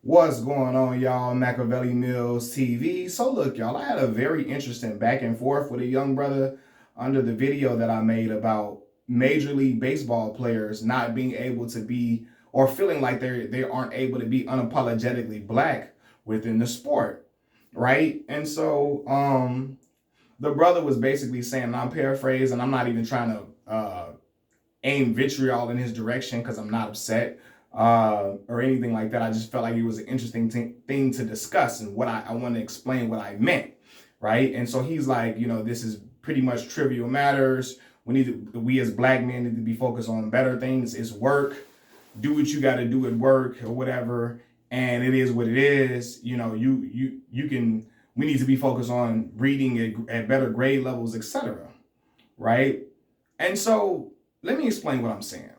What's going on, y'all? Machiavelli Mills TV. So, look, y'all, I had a very interesting back and forth with a young brother under the video that I made about Major League Baseball players not being able to be or feeling like they aren't able to be unapologetically black within the sport, right? And so, the brother was basically saying, and I'm paraphrasing, I'm not even trying to aim vitriol in his direction because I'm not upset or anything like that. I just felt like it was an interesting thing to discuss, and what I want to explain what I meant, right? And so he's like, this is pretty much trivial matters. We as black men need to be focused on better things. It's work. Do what you got to do at work or whatever, and it is what it is. You can. We need to be focused on reading at better grade levels, etc. Right? And so let me explain what I'm saying.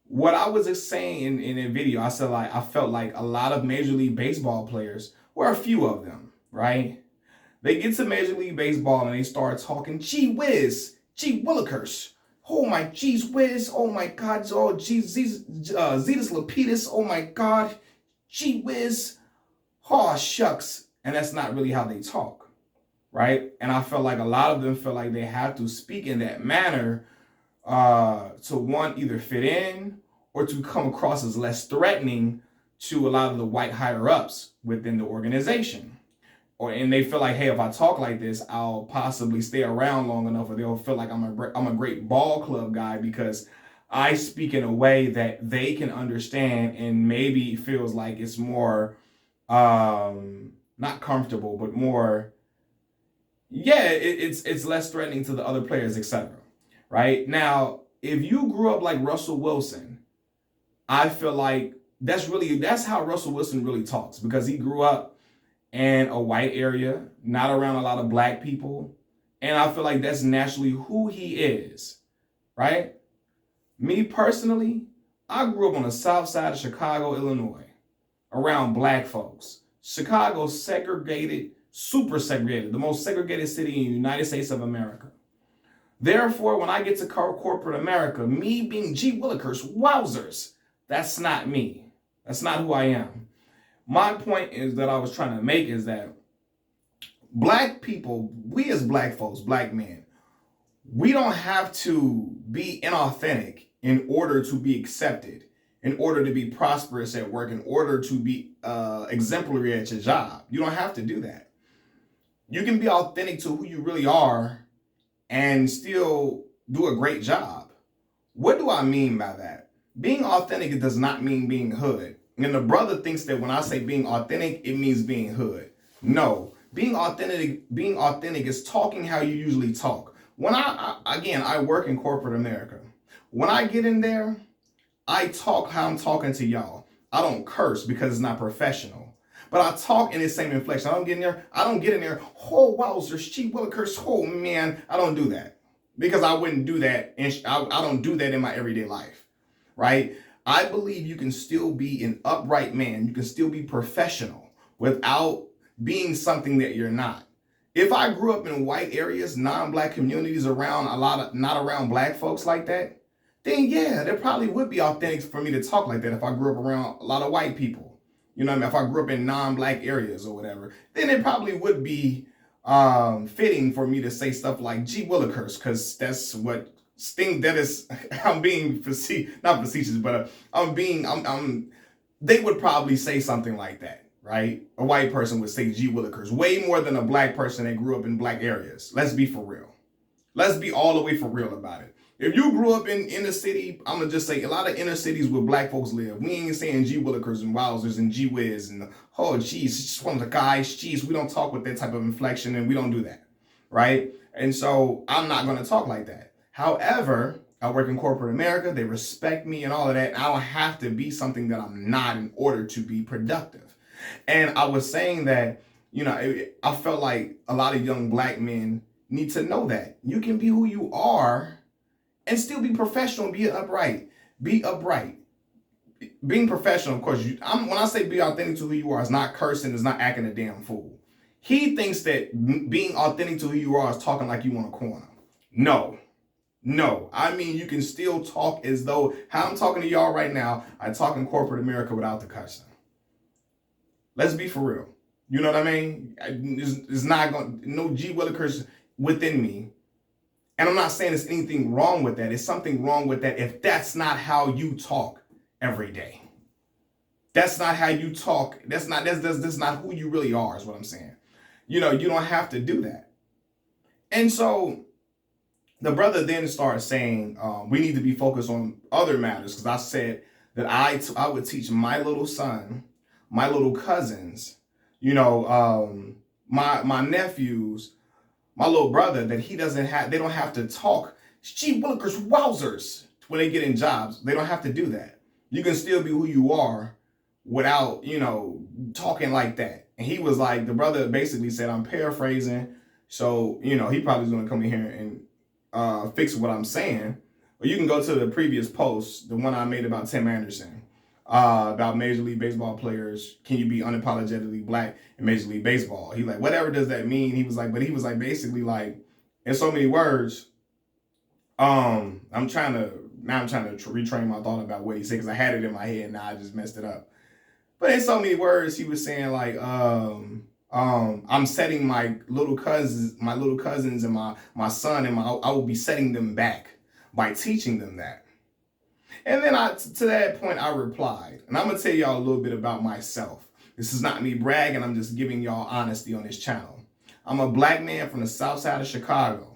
What I was just saying in a video, I said like I felt like a lot of Major League Baseball players, or a few of them, right? They get to Major League Baseball and they start talking, gee whiz, gee willikers. Oh my geez whiz, oh my god, oh geez, Zetas Lapidus, oh my god, gee whiz, oh shucks. And that's not really how they talk, right? And I felt like a lot of them feel like they have to speak in that manner to one, either fit in or to come across as less threatening to a lot of the white higher ups within the organization. And they feel like, hey, if I talk like this, I'll possibly stay around long enough, or they'll feel like I'm a great ball club guy because I speak in a way that they can understand and maybe feels like it's more not comfortable, but more, yeah, it's less threatening to the other players, etc. Right? Now, if you grew up like Russell Wilson, I feel like that's how Russell Wilson really talks, because he grew up in a white area, not around a lot of black people, and I feel like that's naturally who he is, right? Me personally, I grew up on the south side of Chicago, Illinois, around black folks. Chicago segregated, super segregated, the most segregated city in the United States of America. Therefore, when I get to corporate America, me being G. Willikers, wowzers, that's not me. That's not who I am. My point is that I was trying to make is that black people, we as black folks, black men, we don't have to be inauthentic in order to be accepted, in order to be prosperous at work, in order to be exemplary at your job. You don't have to do that. You can be authentic to who you really are and still do a great job. What do I mean by that? Being authentic does not mean being hood. And the brother thinks that when I say being authentic, it means being hood. No, being authentic is talking how you usually talk. When I work in corporate America. When I get in there, I talk how I'm talking to y'all. I don't curse because it's not professional. But I talk in the same inflection. I don't get in there, oh wowzers, she will curse, oh man. I don't do that. Because I wouldn't do that, and I don't do that in my everyday life, right? I believe you can still be an upright man. You can still be professional without being something that you're not. If I grew up in white areas, non-black communities around not around black folks like that, then yeah, there probably would be authentic for me to talk like that if I grew up around a lot of white people. You know what I mean? If I grew up in non-black areas or whatever, then it probably would be fitting for me to say stuff like gee willikers, because that's what sting that is. I'm being not facetious, but I'm they would probably say something like that, right? A white person would say gee willikers way more than a black person that grew up in black areas. Let's be for real. Let's be all the way for real about it. If you grew up in inner city, I'm gonna just say a lot of inner cities where black folks live. We ain't saying G Willikers and Wowzers and G Wiz and oh geez, it's just one of the guys. Geez, we don't talk with that type of inflection, and we don't do that, right? And so I'm not gonna talk like that. However, I work in corporate America. They respect me and all of that. I don't have to be something that I'm not in order to be productive. And I was saying that, I felt like a lot of young black men need to know that you can be who you are and still be professional and be upright. Be upright. Being professional, of course. When I say be authentic to who you are, it's not cursing, it's not acting a damn fool. He thinks that being authentic to who you are is talking like you want a corner. No. I mean, you can still talk as though how I'm talking to y'all right now. I talk in corporate America without the cursing. Let's be for real. You know what I mean? It's not going no G Willikers within me. And I'm not saying there's anything wrong with that. It's something wrong with that if that's not how you talk every day. That's not how you talk. That's not who you really are, is what I'm saying. You know, you don't have to do that. And so the brother then started saying, we need to be focused on other matters, because I said that I would teach my little son, my little cousins, you know, my nephews, my little brother, that they don't have to talk gee willikers wowzers when they get in jobs. They don't have to do that. You can still be who you are without, you know, talking like that. And he was like, the brother basically said, I'm paraphrasing. So, you know, he probably is going to come in here and fix what I'm saying. Or you can go to the previous post, the one I made about Tim Anderson, about Major League Baseball players. Can you be unapologetically black in Major League Baseball? He like, whatever does that mean? He was like, basically like, in so many words, I'm trying to retrain my thought about what he said, because I had it in my head and now I just messed it up. But in so many words, he was saying like, I'm setting my little cousins and my son and I will be setting them back by teaching them that. And then to that point, I replied, and I'm gonna tell y'all a little bit about myself. This is not me bragging. I'm just giving y'all honesty on this channel. I'm a black man from the south side of Chicago.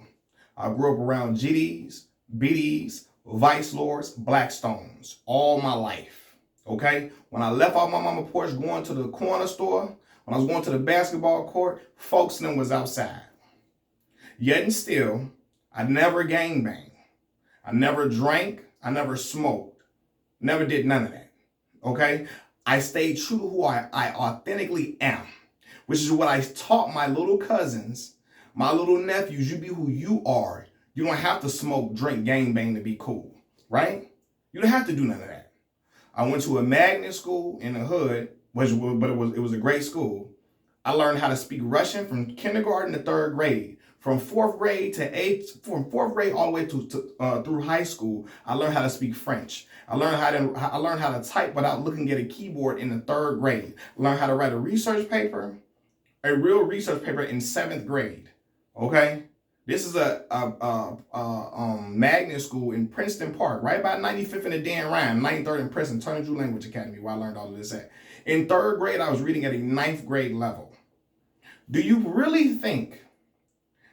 I grew up around GDs, BDs, Vice Lords, Blackstones all my life. Okay? When I left off my mama porch going to the corner store, when I was going to the basketball court, folks and them was outside. Yet and still, I never gangbanged. I never drank. I never smoked. Never did none of that. Okay? I stayed true to who I authentically am, which is what I taught my little cousins, my little nephews. You be who you are. You don't have to smoke, drink, gangbang to be cool, right? You don't have to do none of that. I went to a magnet school in the hood, but it was a great school. I learned how to speak Russian from kindergarten to third grade. From fourth grade all the way through high school, I learned how to speak French. I learned how to type without looking at a keyboard in the third grade. I learned how to write a real research paper in seventh grade. Okay, this is a magnet school in Princeton Park, right by 95th and the Dan Ryan, 93rd in Princeton, Turner Drew Language Academy, where I learned all of this at. In third grade, I was reading at a ninth grade level. Do you really think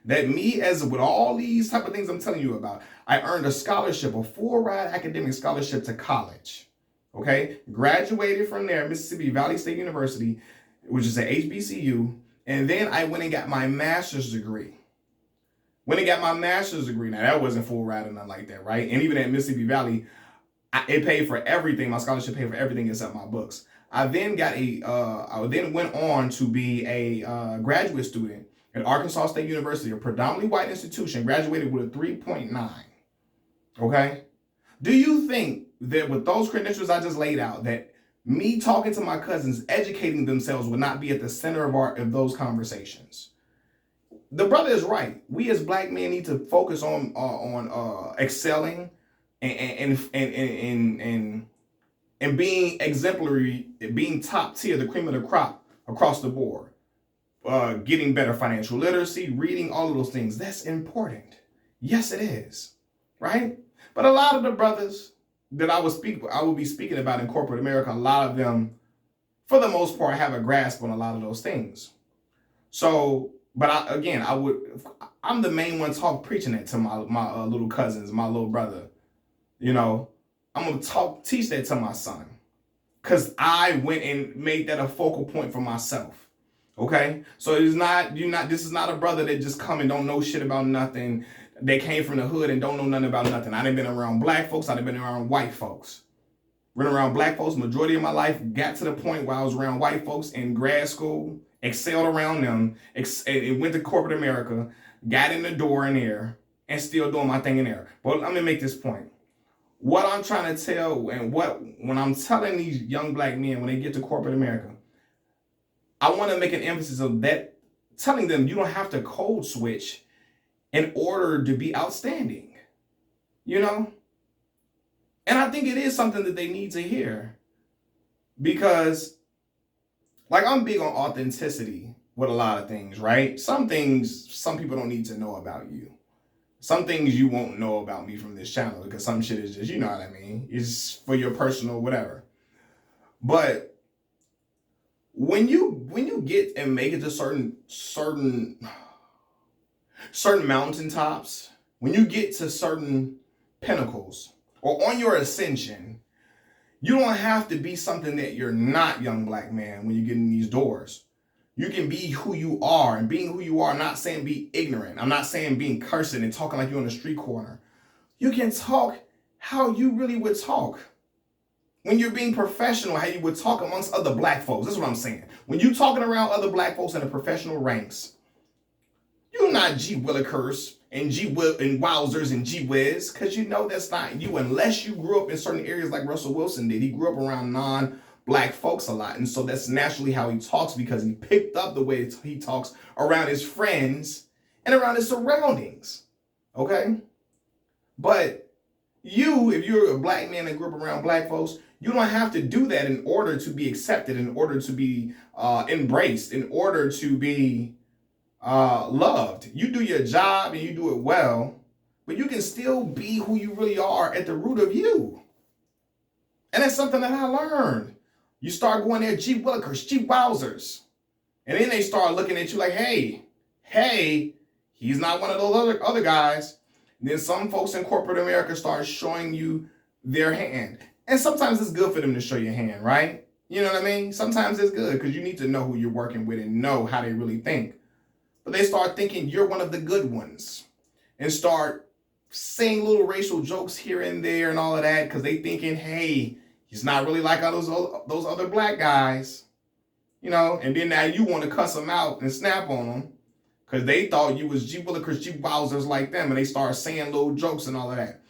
that me, as with all these type of things I'm telling you about, I earned a scholarship, a full-ride academic scholarship to college, okay? Graduated from there, Mississippi Valley State University, which is an HBCU, and then I went and got my master's degree. Now that wasn't full ride or nothing like that, right? And even at Mississippi Valley, it paid for everything. My scholarship paid for everything except my books. I then went on to be a graduate student at Arkansas State University, a predominantly white institution, graduated with a 3.9. Okay? Do you think that with those credentials I just laid out, that me talking to my cousins, educating themselves, would not be at the center of those conversations? The brother is right. We as black men need to focus on excelling and being exemplary, being top tier, the cream of the crop across the board. Getting better financial literacy, reading, all of those things. That's important. Yes, it is. Right? But a lot of the brothers that I will be speaking about in corporate America, a lot of them, for the most part, have a grasp on a lot of those things. So, but I'm the main one preaching it to my little cousins, my little brother. You know, I'm going to teach that to my son, because I went and made that a focal point for myself. Okay, so this is not a brother that just come and don't know shit about nothing. They came from the hood and don't know nothing about nothing. I done been around black folks. I done been around white folks. Been around black folks majority of my life. Got to the point where I was around white folks in grad school, excelled around them, and went to corporate America, got in the door in there, and still doing my thing in there. But let me make this point. What I'm trying to tell, and when I'm telling these young black men when they get to corporate America, I want to make an emphasis of that, telling them you don't have to code switch in order to be outstanding, you know? And I think it is something that they need to hear, because Like, I'm big on authenticity with a lot of things, right? Some things some people don't need to know about you. Some things you won't know about me from this channel because some shit is just, you know what I mean? It's for your personal whatever. But when you get and make it to certain mountaintops, when you get to certain pinnacles or on your ascension, you don't have to be something that you're not, young black man, when you get in these doors. You can be who you are, and being who you are, I'm not saying be ignorant. I'm not saying being cursing and talking like you're on the street corner. You can talk how you really would talk. When you're being professional, how you would talk amongst other black folks. That's what I'm saying. When you're talking around other black folks in the professional ranks, you're not G Willikers and Wowzers and G Wiz, because you know that's not you unless you grew up in certain areas like Russell Wilson did. He grew up around non-black folks a lot, and so that's naturally how he talks because he picked up the way he talks around his friends and around his surroundings. Okay? But if you're a black man that grew up around black folks, you don't have to do that in order to be accepted, in order to be embraced, in order to be loved. You do your job and you do it well, but you can still be who you really are at the root of you. And that's something that I learned. You start going there, G Willikers, G Wowzers. And then they start looking at you like, hey, he's not one of those other guys. And then some folks in corporate America start showing you their hand. And sometimes it's good for them to show your hand, right? You know what I mean? Sometimes it's good because you need to know who you're working with and know how they really think. But they start thinking you're one of the good ones and start saying little racial jokes here and there and all of that because they thinking, hey, he's not really like those other black guys, you know. And then now you want to cuss them out and snap on them because they thought you was G Willikers, G Wowzers like them, and they start saying little jokes and all of that.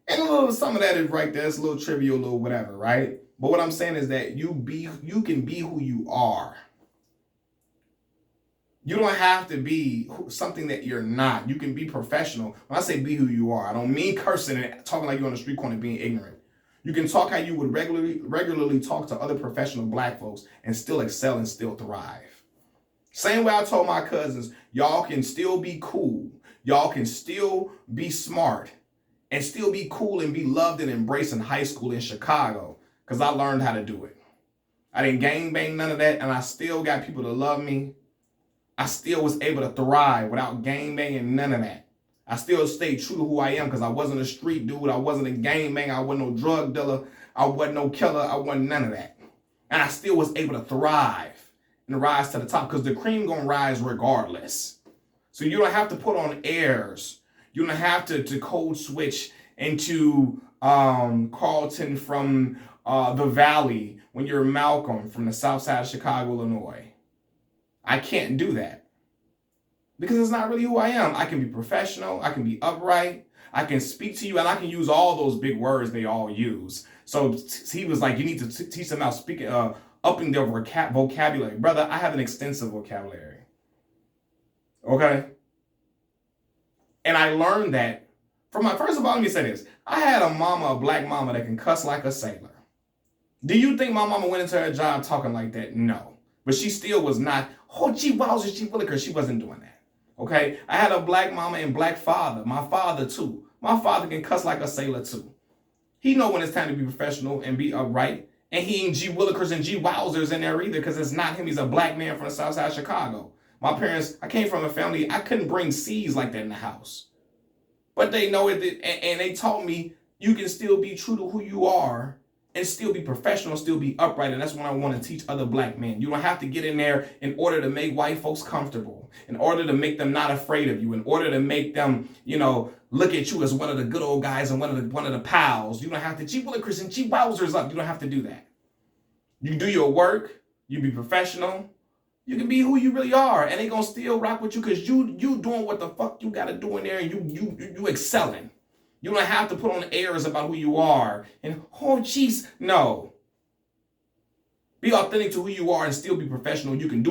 And some of that is right there. It's a little trivial, a little whatever, right? But what I'm saying is that you can be who you are. You don't have to be something that you're not. You can be professional. When I say be who you are, I don't mean cursing and talking like you're on the street corner being ignorant. You can talk how you would regularly talk to other professional black folks and still excel and still thrive. Same way I told my cousins, y'all can still be cool. Y'all can still be smart and still be cool and be loved and embraced in high school in Chicago because I learned how to do it. I didn't gangbang none of that, and I still got people to love me. I still was able to thrive without gangbanging none of that. I still stayed true to who I am because I wasn't a street dude. I wasn't a gangbanger. I wasn't no drug dealer. I wasn't no killer. I wasn't none of that. And I still was able to thrive and rise to the top because the cream gonna rise regardless. So you don't have to put on airs. You don't have to code switch into Carlton from the Valley when you're Malcolm from the south side of Chicago, Illinois. I can't do that because it's not really who I am. I can be professional. I can be upright. I can speak to you, and I can use all those big words they all use. So he was like, you need to teach them out speaking, upping their vocabulary. Brother, I have an extensive vocabulary. Okay? And I learned that from first of all, let me say this. I had a black mama that can cuss like a sailor. Do you think my mama went into her job talking like that? No. But she still was not, oh, G Wowzers, G Willikers. She wasn't doing that. Okay? I had a black mama and black father. My father, too. My father can cuss like a sailor, too. He know when it's time to be professional and be upright. And he ain't G Willikers and G Wowzers in there either because it's not him. He's a black man from the south side of Chicago. My parents, I came from a family, I couldn't bring C's like that in the house. But they know it, and they taught me you can still be true to who you are and still be professional, still be upright. And that's what I want to teach other black men. You don't have to get in there in order to make white folks comfortable, in order to make them not afraid of you, in order to make them, look at you as one of the good old guys and one of the pals. You don't have to G Willikers and G Wowzers up. You don't have to do that. You do your work. You be professional. You can be who you really are, and they gonna still rock with you because you doing what the fuck you gotta do in there, and you excelling. You don't have to put on airs about who you are and, oh, jeez, no. Be authentic to who you are and still be professional. You can do